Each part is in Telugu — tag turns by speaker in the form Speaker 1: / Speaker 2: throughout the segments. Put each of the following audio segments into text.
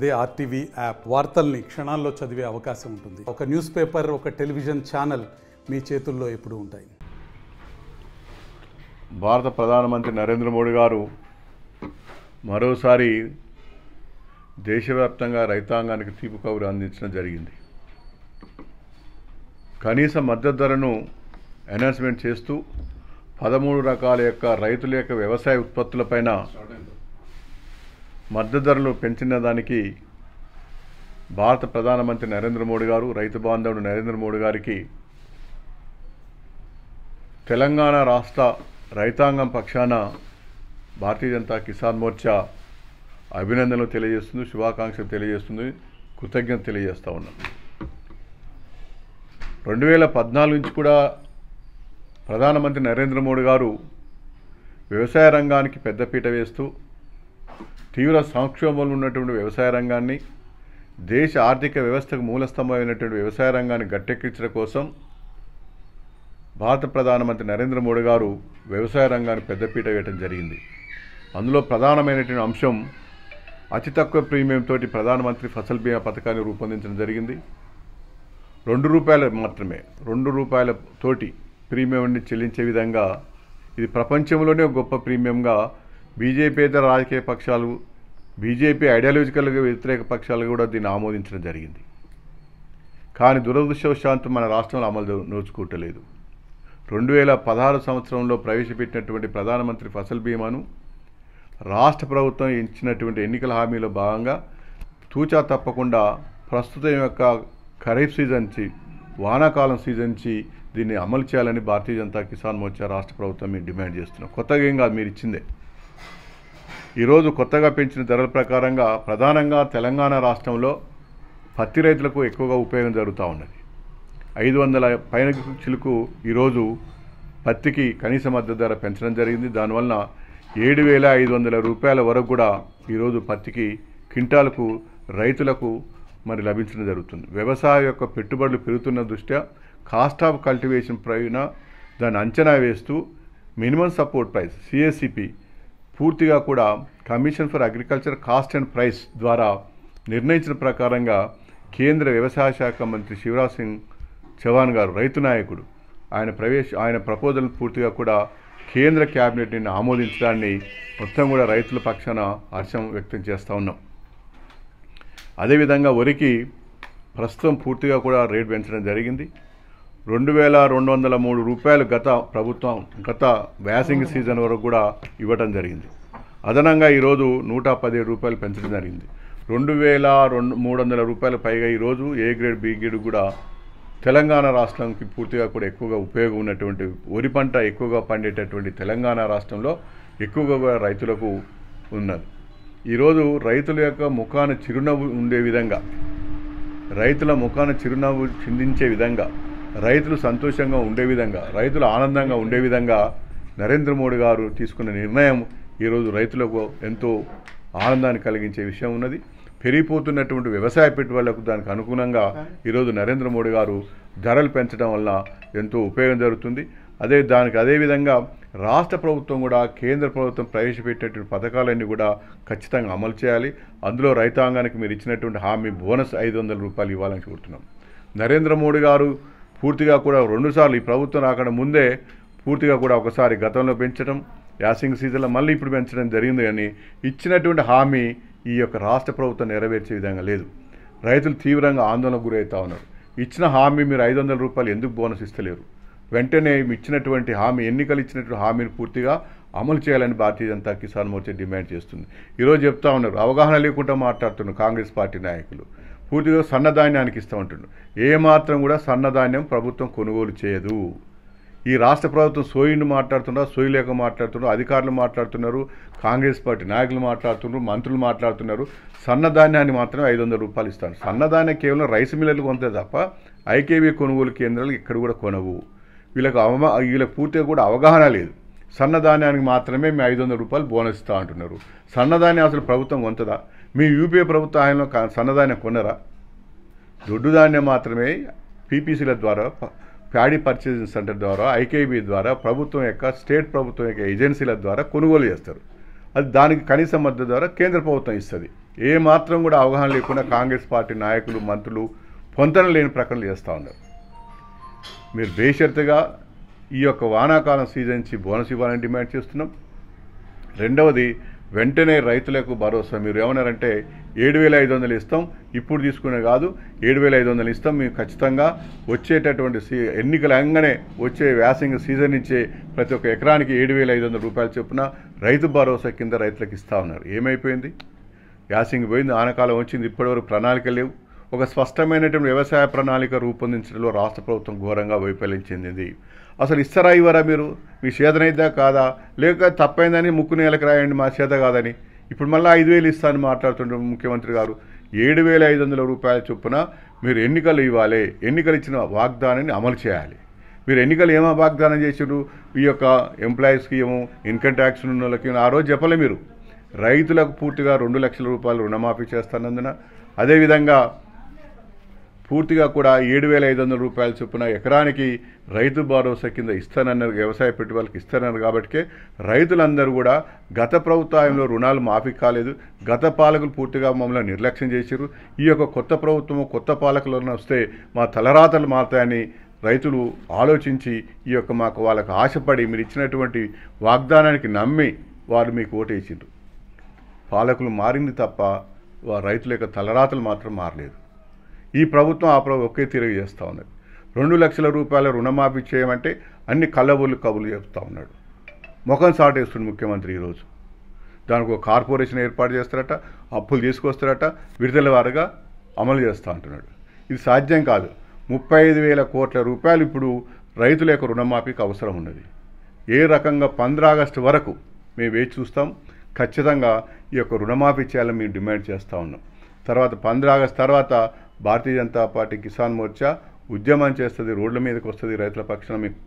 Speaker 1: అదే ఆర్టీవీ యాప్ వార్తల్ని క్షణాల్లో చదివే అవకాశం ఉంటుంది. ఒక న్యూస్ పేపర్, ఒక టెలివిజన్ ఛానల్ మీ చేతుల్లో ఎప్పుడూ ఉంటాయి.
Speaker 2: భారత ప్రధానమంత్రి నరేంద్ర మోడీ గారు మరోసారి దేశవ్యాప్తంగా రైతాంగానికి తీపి కబురు అందించడం జరిగింది. కనీస మద్దతు ధరను అనౌన్స్మెంట్ చేస్తూ 13 రకాల రైతుల వ్యవసాయ ఉత్పత్తులపైన మద్దతు ధరలు పెంచిన దానికి భారత ప్రధానమంత్రి నరేంద్ర మోడీ గారు, రైతు బాంధవుడు నరేంద్ర మోడీ గారికి తెలంగాణ రాష్ట్ర రైతాంగం పక్షాన భారతీయ జనతా కిసాన్ మోర్చా అభినందనలు తెలియజేస్తుంది, శుభాకాంక్షలు తెలియజేస్తుంది, కృతజ్ఞత తెలియజేస్తూ ఉన్నాం. 2014 నుంచి కూడా ప్రధానమంత్రి నరేంద్ర మోడీ గారు వ్యవసాయ రంగానికి పెద్దపీట వేస్తూ తీవ్ర సంక్షోభంలో ఉన్నటువంటి వ్యవసాయ రంగాన్ని, దేశ ఆర్థిక వ్యవస్థకు మూలస్తంభమైనటువంటి వ్యవసాయ రంగాన్ని గట్టెక్కించడం కోసం భారత ప్రధానమంత్రి నరేంద్ర మోడీ గారు వ్యవసాయ రంగాన్ని పెద్దపీట వేయడం జరిగింది. అందులో ప్రధానమైనటువంటి అంశం అతి తక్కువ ప్రీమియం తోటి ప్రధానమంత్రి ఫసల్ బీమా పథకాన్ని రూపొందించడం జరిగింది. ₹2 మాత్రమే, ₹2 తోటి ప్రీమియంని చెల్లించే విధంగా ఇది ప్రపంచంలోనే గొప్ప ప్రీమియంగా బీజేపీయేతర రాజకీయ పక్షాలు, బీజేపీ ఐడియాలజికల్గా వ్యతిరేక పక్షాలు కూడా దీన్ని ఆమోదించడం జరిగింది. కానీ దురదృష్టవశాత్తు మన రాష్ట్రంలో అమలు నోచుకోవట్లేదు. 2016 సంవత్సరంలో ప్రవేశపెట్టినటువంటి ప్రధానమంత్రి ఫసల్ బీమాను రాష్ట్ర ప్రభుత్వం ఇచ్చినటువంటి ఎన్నికల హామీలో భాగంగా తూచా తప్పకుండా ప్రస్తుతం ఖరీఫ్ సీజన్ నుంచి వానాకాలం సీజన్ నుంచి దీన్ని అమలు చేయాలని భారతీయ జనతా కిసాన్ మోర్చా రాష్ట్ర ప్రభుత్వం మేము డిమాండ్ చేస్తున్నాం. కొత్తగా ఏం కాదు, మీరు ఇచ్చిందే. ఈరోజు కొత్తగా పెంచిన ధరల ప్రకారంగా ప్రధానంగా తెలంగాణ రాష్ట్రంలో పత్తి రైతులకు ఎక్కువగా ఉపయోగం జరుగుతూ ఉన్నది. 500 పైన చిలుకు ఈరోజు పత్తికి కనీస మద్దతు ధర పెంచడం జరిగింది. దానివల్ల ₹7,500 వరకు కూడా ఈరోజు పత్తికి క్వింటాలకు రైతులకు లభించడం జరుగుతుంది. వ్యవసాయ పెట్టుబడులు పెరుగుతున్న దృష్ట్యా కాస్ట్ ఆఫ్ కల్టివేషన్ పైన దాన్ని అంచనా వేస్తూ మినిమం సపోర్ట్ ప్రైస్ CSCP పూర్తిగా కూడా commission for agriculture cost and price ద్వారా నిర్ణయించిన ప్రకారంగా కేంద్ర వ్యవసాయ శాఖ మంత్రి శివరాజ్ సింగ్ చౌహాన్ గారు, రైతు నాయకుడు, ఆయన ప్రపోజల్ పూర్తిగా కూడా కేంద్ర క్యాబినెట్ని ఆమోదించడాన్ని మొత్తం కూడా రైతుల పక్షాన హర్షం వ్యక్తం చేస్తూ ఉన్నాం. అదేవిధంగా వరికి ప్రస్తుతం పూర్తిగా కూడా రేట్ పెంచడం జరిగింది. ₹2,203 గత వేసంగి సీజన్ వరకు కూడా ఇవ్వటం జరిగింది. అదనంగా ఈరోజు ₹117 పెంచడం జరిగింది. ₹2,300 పైగా ఈరోజు ఏ గ్రేడ్ బి గ్రేడ్ కూడా తెలంగాణ రాష్ట్రానికి పూర్తిగా కూడా ఎక్కువగా ఉపయోగం ఉన్నటువంటి వరి పంట ఎక్కువగా పండేటటువంటి తెలంగాణ రాష్ట్రంలో ఎక్కువగా రైతులకు ఉన్నది. ఈరోజు రైతుల ముఖాన చిరునవ్వు ఉండే విధంగా, రైతుల ముఖాన చిరునవ్వు చిందించే విధంగా, రైతులు సంతోషంగా ఉండే విధంగా, రైతులు ఆనందంగా ఉండే విధంగా నరేంద్ర మోడీ గారు తీసుకున్న నిర్ణయం ఈరోజు రైతులకు ఎంతో ఆనందాన్ని కలిగించే విషయం ఉన్నది. పెరిగిపోతున్నటువంటి వ్యవసాయ పెట్టుబడులకు దానికి అనుగుణంగా ఈరోజు నరేంద్ర మోడీ గారు ధరలు పెంచడం వల్ల ఎంతో ఉపయోగం జరుగుతుంది. అదేవిధంగా రాష్ట్ర ప్రభుత్వం కూడా కేంద్ర ప్రభుత్వం ప్రవేశపెట్టినటువంటి పథకాలన్నీ కూడా ఖచ్చితంగా అమలు చేయాలి. అందులో రైతాంగానికి మీరు ఇచ్చినటువంటి హామీ బోనస్ ₹500 ఇవ్వాలని కోరుతున్నాం. నరేంద్ర మోడీ గారు పూర్తిగా కూడా 2 సార్లు ఈ ప్రభుత్వం రాకుండా ముందే పూర్తిగా కూడా ఒకసారి గతంలో పెంచడం, యాసింగ్ సీజన్లో మళ్ళీ ఇప్పుడు పెంచడం జరిగింది. కానీ ఇచ్చినటువంటి హామీ ఈ రాష్ట్ర ప్రభుత్వం నెరవేర్చే విధంగా లేదు. రైతులు తీవ్రంగా ఆందోళనకు గురవుతూ ఉన్నారు. ఇచ్చిన హామీ మీరు ₹500 ఎందుకు బోనస్ ఇస్తలేరు? వెంటనే ఇచ్చినటువంటి హామీ, ఎన్నికలు ఇచ్చినటువంటి హామీని పూర్తిగా అమలు చేయాలని భారతీయ జనతా కిసాన్ మోర్చా డిమాండ్ చేస్తుంది. ఈరోజు చెప్తా ఉన్నారు, అవగాహన లేకుండా మాట్లాడుతున్నారు కాంగ్రెస్ పార్టీ నాయకులు. పూర్తిగా సన్నధాన్యానికి ఇస్తూ ఉంటున్నారు. ఏమాత్రం కూడా సన్నధాన్యం ప్రభుత్వం కొనుగోలు చేయదు. ఈ రాష్ట్ర ప్రభుత్వం సోయిని మాట్లాడుతున్నారు, సోయి లేక మాట్లాడుతున్నారు, అధికారులు మాట్లాడుతున్నారు, కాంగ్రెస్ పార్టీ నాయకులు మాట్లాడుతున్నారు, మంత్రులు మాట్లాడుతున్నారు. సన్నధాన్యాన్ని మాత్రం ₹500 ఇస్తాను. సన్నధాన్యం కేవలం రైస్ మిల్లర్లు కొంతే తప్ప ఐకేబీ కొనుగోలు కేంద్రాలు ఇక్కడ కూడా కొనవు. వీళ్ళకి పూర్తిగా కూడా అవగాహన లేదు. సన్నధాన్యానికి మాత్రమే మేము ₹500 బోనస్ ఇస్తా అంటున్నారు. సన్నధాన్యం అసలు ప్రభుత్వం కొంతదా? మీ యూపీఏ ప్రభుత్వ ఆయనలో సన్నధాన్యం కొనరా? దొడ్డు ధాన్యం మాత్రమే పీపీసీల ద్వారా, ప్యాడీ పర్చేసింగ్ సెంటర్ ద్వారా, ఐకేబీ ద్వారా ప్రభుత్వం స్టేట్ ప్రభుత్వం ఏజెన్సీల ద్వారా కొనుగోలు చేస్తారు. అది దానికి కనీస మద్దతు ద్వారా కేంద్ర ప్రభుత్వం ఇస్తుంది. ఏ మాత్రం కూడా అవగాహన లేకుండా కాంగ్రెస్ పార్టీ నాయకులు మంత్రులు పొంతన లేని ప్రకటనలు చేస్తూ ఉన్నారు. మీరు బేషరతుగా ఈ యొక్క వానాకాలం సీజన్ నుంచి బోనస్ ఇవ్వాలని డిమాండ్ చేస్తున్నాం. రెండవది వెంటనే రైతులకు భరోసా. మీరు ఏమన్నారంటే 7,500 ఇస్తాం, ఇప్పుడు తీసుకునే కాదు 7,500 ఇస్తాం, మేము ఖచ్చితంగా వచ్చేటటువంటి ఎన్నికలు అంగనే వచ్చే వ్యాసింగ్ సీజన్ నుంచే ప్రతి ఒక్క ఎకరానికి 7,500 రూపాయలు చొప్పున రైతు భరోసా కింద రైతులకు ఇస్తూ ఉన్నారు. ఏమైపోయింది? వ్యాసింగ్ పోయింది, ఆనకాలం వచ్చింది, ఇప్పటివరకు ప్రణాళిక లేవు. ఒక స్పష్టమైనటువంటి వ్యవసాయ ప్రణాళిక రూపొందించడంలో రాష్ట్ర ప్రభుత్వం ఘోరంగా వైఫల్యం చెందింది. అసలు ఇస్తారా ఇవ్వరా? మీరు మీ చేతనైద్దా కాదా, లేక తప్పైందని ముక్కు నేలకు రాయండి మా చేత కాదని. ఇప్పుడు మళ్ళీ 5,000 ఇస్తానని మాట్లాడుతుంటారు ముఖ్యమంత్రి గారు. 7,500 రూపాయల చొప్పున మీరు ఎన్నికలు ఇవ్వాలి, ఎన్నికలు ఇచ్చిన వాగ్దానాన్ని అమలు చేయాలి. మీరు ఎన్నికలు ఏమో వాగ్దానం చేసారు? ఈ యొక్క ఎంప్లాయీస్కి ఏమో ఇన్కమ్ ట్యాక్స్ ఉన్న వాళ్ళకి ఆ రోజు చెప్పలే. మీరు రైతులకు పూర్తిగా 2 లక్షల రూపాయలు రుణమాఫీ చేస్తానందున, అదేవిధంగా పూర్తిగా కూడా 7,500 రూపాయల చొప్పున ఎకరానికి రైతు భరోసా కింద ఇస్తానన్నారు, వ్యవసాయ పెట్టుబడులకు ఇస్తానన్నారు. కాబట్టి రైతులందరూ కూడా గత ప్రభుత్వంలో రుణాలు మాఫీ కాలేదు, గత పాలకులు పూర్తిగా మమ్మల్ని నిర్లక్ష్యం చేశారు. ఈ యొక్క కొత్త ప్రభుత్వము కొత్త పాలకులను వస్తే మా తలరాతలు మారుతాయని రైతులు ఆలోచించి ఈ యొక్క వాళ్ళకు ఆశపడి మీరు ఇచ్చినటువంటి వాగ్దానానికి నమ్మి వారు మీకు ఓటేసిండ్రు. పాలకులు మారింది తప్ప రైతుల యొక్క తలరాతలు మాత్రం మారలేదు. ఈ ప్రభుత్వం ఆ ప్రభుత్వం ఒకే తిరిగి చేస్తూ ఉన్నది. 2 లక్షల రూపాయల రుణమాఫీ చేయమంటే అన్ని కళ్ళబొల్లు కబులు చెప్తా ఉన్నాడు. ముఖం సాటేస్తుంది ముఖ్యమంత్రి ఈరోజు. దానికి ఒక కార్పొరేషన్ ఏర్పాటు చేస్తారట, అప్పులు తీసుకొస్తారట, విడుదల వారుగా అమలు చేస్తూ అంటున్నాడు. ఇది సాధ్యం కాదు. 35,000 కోట్ల రూపాయలు ఇప్పుడు రైతుల యొక్క రుణమాఫీకి అవసరం ఉన్నది. ఏ రకంగా 15 ఆగస్టు వరకు మేము వేచి చూస్తాం. ఖచ్చితంగా ఈ యొక్క రుణమాఫీ చేయాలని మేము డిమాండ్ చేస్తూ ఉన్నాం. తర్వాత 15 ఆగస్టు తర్వాత భారతీయ జనతా పార్టీ కిసాన్ మోర్చా ఉద్యమం చేస్తుంది, రోడ్ల మీదకి వస్తుంది, రైతుల పక్షాన మేము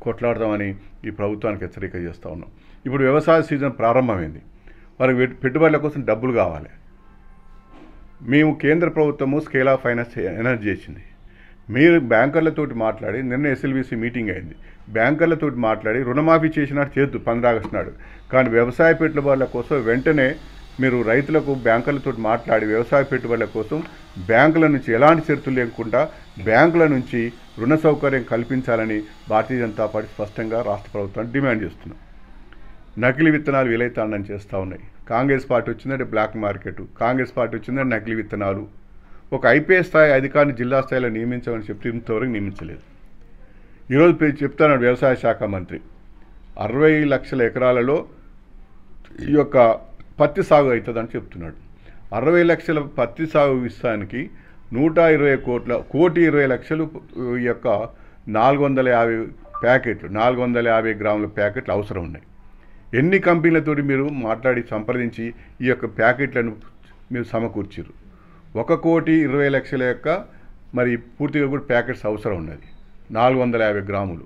Speaker 2: కొట్లాడదామని ఈ ప్రభుత్వానికి హెచ్చరిక చేస్తూ ఉన్నాం. ఇప్పుడు వ్యవసాయ సీజన్ ప్రారంభమైంది, వారికి పెట్టుబడుల కోసం డబ్బులు కావాలి. మేము కేంద్ర ప్రభుత్వము స్కేల్ ఆఫ్ ఫైనాన్స్ ఎనర్జీ చేసింది. మీరు బ్యాంకర్లతోటి మాట్లాడి, నిన్న ఎస్ఎల్బీసీ మీటింగ్ అయింది, బ్యాంకర్లతోటి మాట్లాడి రుణమాఫీ చేసినట్టు చేద్దు 15 ఆగస్టు నాడు. కానీ వ్యవసాయ పెట్టుబడుల కోసం వెంటనే మీరు రైతులకు బ్యాంకులతో మాట్లాడి వ్యవసాయ పెట్టుబడుల కోసం బ్యాంకుల నుంచి ఎలాంటి షరతులు లేకుండా బ్యాంకుల నుంచి రుణ సౌకర్యం కల్పించాలని భారతీయ జనతా పార్టీ స్పష్టంగా రాష్ట్ర ప్రభుత్వాన్ని డిమాండ్ చేస్తున్నాం. నకిలీ విత్తనాలు విలైతాండం చేస్తూ ఉన్నాయి. కాంగ్రెస్ పార్టీ వచ్చిందంటే బ్లాక్ మార్కెట్, కాంగ్రెస్ పార్టీ వచ్చిందంటే నకిలీ విత్తనాలు. ఒక ఐపీఎస్ స్థాయి అధికారిని జిల్లా స్థాయిలో నియమించమని చెప్తే ఇంతవరకు నియమించలేదు. ఈరోజు చెప్తాను వ్యవసాయ శాఖ మంత్రి 60 లక్షల ఎకరాలలో ఈ యొక్క పత్తి సాగు అవుతుందని చెప్తున్నాడు. 60 లక్షల పత్తి సాగు విస్తానికి 120 లక్షలు ఈ యొక్క 450 ప్యాకెట్లు 450 గ్రాముల ప్యాకెట్లు అవసరం ఉన్నాయి. ఎన్ని కంపెనీలతో మీరు మాట్లాడి సంప్రదించి ఈ యొక్క ప్యాకెట్లను మీరు సమకూర్చారు? 1,20,00,000 యొక్క మరి పూర్తిగా కూడా ప్యాకెట్స్ అవసరం ఉన్నది, 450 గ్రాములు.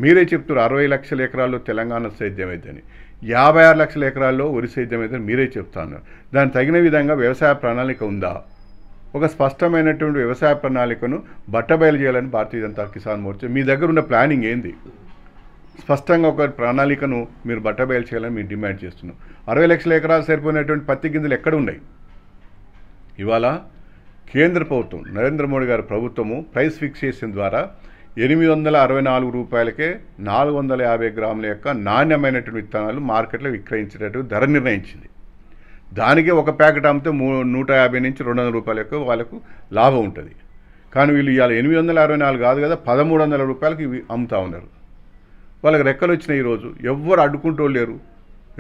Speaker 2: మీరే చెప్తారు 60 లక్షల ఎకరాల్లో తెలంగాణ సేద్యమైందని, 56 లక్షల ఎకరాల్లో వరి సేద్యమైందని మీరే చెప్తా ఉన్నారు. దానికి తగిన విధంగా వ్యవసాయ ప్రణాళిక ఉందా? ఒక స్పష్టమైనటువంటి వ్యవసాయ ప్రణాళికను బట్టబయలు చేయాలని భారతీయ జనతా కిసాన్ మోర్చా మీ దగ్గర ఉన్న ప్లానింగ్ ఏంది? స్పష్టంగా ఒక ప్రణాళికను మీరు బట్టబయలు చేయాలని మేము డిమాండ్ చేస్తున్నాం. 60 లక్షల ఎకరాలు సరిపోయినటువంటి పత్తి గింజలు ఎక్కడ ఉన్నాయి? ఇవాళ కేంద్ర ప్రభుత్వం నరేంద్ర మోడీ గారి ప్రభుత్వము ప్రైస్ ఫిక్సేషన్ ద్వారా 864 రూపాయలకే 450 గ్రాముల యొక్క నాణ్యమైనటువంటి విత్తనాలు మార్కెట్లో విక్రయించేటట్టు ధర నిర్ణయించింది. దానికే ఒక ప్యాకెట్ అమ్మితే 150 నుంచి 200 రూపాయల యొక్క వాళ్ళకు లాభం ఉంటుంది. కానీ వీళ్ళు ఇవాళ 864 కాదు కదా 1,300 రూపాయలకి అమ్ముతా ఉన్నారు. వాళ్ళకి రెక్కలు వచ్చినాయి. ఈరోజు ఎవ్వరు అడ్డుకుంటూ లేరు,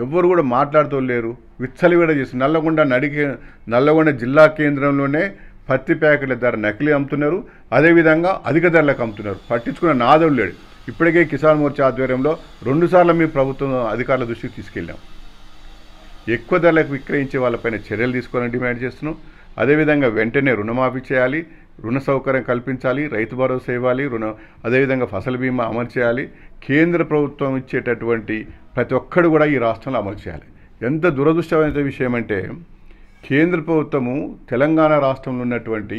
Speaker 2: ఎవ్వరు కూడా మాట్లాడుతూ లేరు. విచ్చలివిడ చేసి నల్లగొండ జిల్లా కేంద్రంలోనే పత్తి ప్యాకెట్ల ధర నకిలీ అమ్ముతున్నారు, అదేవిధంగా అధిక ధరలకు అమ్ముతున్నారు. పట్టించుకున్న నాదం లేడు. ఇప్పటికే కిసాన్ మోర్చా ఆధ్వర్యంలో 2 సార్లు మీ ప్రభుత్వం అధికారుల దృష్టికి తీసుకెళ్ళాం. ఎక్కువ ధరలకు విక్రయించే వాళ్ళపైన చర్యలు తీసుకోవాలని డిమాండ్ చేస్తున్నాం. అదేవిధంగా వెంటనే రుణమాఫీ చేయాలి, రుణ సౌకర్యం కల్పించాలి, రైతు భరోసా ఇవ్వాలి, అదేవిధంగా ఫసల్ బీమా అమలు చేయాలి. కేంద్ర ప్రభుత్వం ఇచ్చేటటువంటి ప్రతి ఒక్కడు కూడా ఈ రాష్ట్రంలో అమలు చేయాలి. ఎంత దురదృష్టమైన విషయం అంటే కేంద్ర ప్రభుత్వము తెలంగాణ రాష్ట్రంలో ఉన్నటువంటి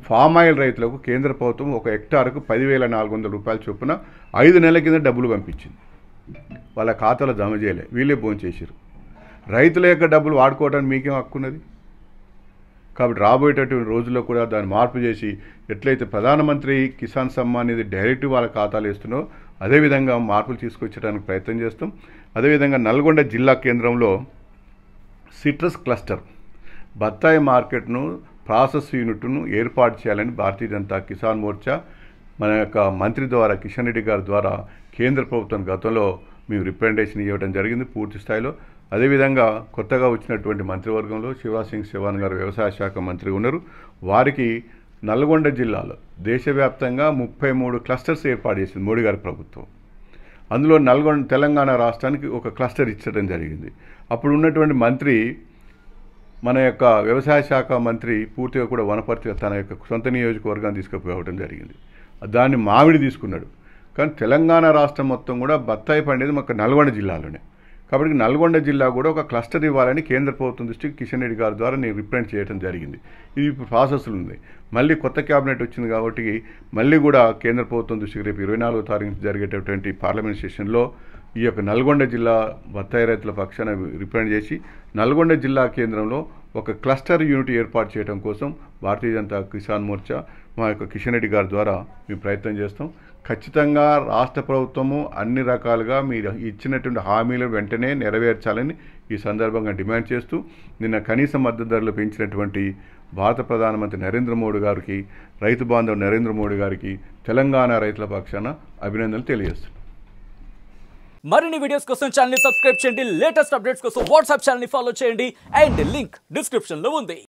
Speaker 2: ఫామ్ ఆయిల్ రైతులకు కేంద్ర ప్రభుత్వం ఒక హెక్టార్కు 10,400 రూపాయల చొప్పున 5 నెలల కింద డబ్బులు పంపించింది. వాళ్ళ ఖాతాలో జమ చేయలే, వీళ్ళే భోంచేసారు. రైతుల యొక్క డబ్బులు వాడుకోవడానికి మీకేం హక్కున్నది? కాబట్టి రాబోయేటటువంటి రోజుల్లో కూడా దాన్ని మార్పు చేసి ఎట్లయితే ప్రధానమంత్రి కిసాన్ సమ్మాన్ నిధి డైరెక్ట్ వాళ్ళ ఖాతాలు వేస్తున్నో అదేవిధంగా మార్పులు తీసుకొచ్చడానికి ప్రయత్నం చేస్తాం. అదేవిధంగా నల్గొండ జిల్లా కేంద్రంలో సిట్రస్ క్లస్టర్ బత్తాయి మార్కెట్ను ప్రాసెస్ యూనిట్ను ఏర్పాటు చేయాలని భారతీయ జనతా కిసాన్ మోర్చా మన యొక్క మంత్రి ద్వారా కిషన్ రెడ్డి గారి ద్వారా కేంద్ర ప్రభుత్వం గతంలో మేము రిప్రజెంటేషన్ ఇవ్వడం జరిగింది పూర్తి స్థాయిలో. అదేవిధంగా కొత్తగా వచ్చినటువంటి మంత్రివర్గంలో శివరాజ్ సింగ్ చౌహాన్ గారు వ్యవసాయ శాఖ మంత్రి ఉన్నారు. వారికి నల్గొండ జిల్లాలో దేశవ్యాప్తంగా 33 క్లస్టర్స్ ఏర్పాటు చేసింది మోడీ గారి ప్రభుత్వం. అందులో తెలంగాణ రాష్ట్రానికి ఒక క్లస్టర్ ఇచ్చడం జరిగింది. అప్పుడు ఉన్నటువంటి మంత్రి మన యొక్క వ్యవసాయ శాఖ మంత్రి పూర్తిగా కూడా వనపర్తి తన యొక్క సొంత నియోజకవర్గాన్ని తీసుకుపోవడం జరిగింది. దాన్ని మామిడి తీసుకున్నాడు. కానీ తెలంగాణ రాష్ట్రం మొత్తం కూడా బత్తాయి పండేది మాకు నల్గొండ జిల్లాలోనే. కాబట్టి నల్గొండ జిల్లా కూడా ఒక క్లస్టర్ ఇవ్వాలని కేంద్ర ప్రభుత్వం దృష్టికి కిషన్ రెడ్డి గారి ద్వారా నేను రిప్రజెంట్ చేయడం జరిగింది. ఇది ఇప్పుడు ప్రాసెస్లు ఉంది. మళ్ళీ కొత్త క్యాబినెట్ వచ్చింది కాబట్టి మళ్ళీ కూడా కేంద్ర ప్రభుత్వం దృష్టికి రేపు 24వ తారీఖు జరిగేటటువంటి పార్లమెంట్ సెషన్లో ఈ యొక్క నల్గొండ జిల్లా బత్తాయి రైతుల పక్షాన రిప్రజెంట్ చేసి నల్గొండ జిల్లా కేంద్రంలో ఒక క్లస్టర్ యూనిట్ ఏర్పాటు చేయడం కోసం భారతీయ జనతా కిసాన్ మోర్చా మా యొక్క కిషన్ రెడ్డి గారి ద్వారా మేము ప్రయత్నం చేస్తాం. ఖచ్చితంగా రాష్ట్ర ప్రభుత్వము అన్ని రకాలుగా మీరు ఇచ్చినటువంటి హామీలు వెంటనే నెరవేర్చాలని ఈ సందర్భంగా డిమాండ్ చేస్తూ నిన్న కనీస మద్దతు ధరలు పెంచినటువంటి భారత ప్రధానమంత్రి నరేంద్ర మోడీ గారికి, రైతు బాంధవ్ నరేంద్ర మోడీ గారికి తెలంగాణ రైతుల పక్షాన అభినందనలు తెలియజేస్తున్నాం.
Speaker 3: మరిన్ని వీడియోస్ కోసం ఛానల్ ని సబ్స్క్రైబ్ చేయండి. లేటెస్ట్ అప్డేట్స్ కోసం వాట్సాప్ ఛానల్ ని ఫాలో చేయండి. అండ్ లింక్ డిస్క్రిప్షన్ లో ఉంది.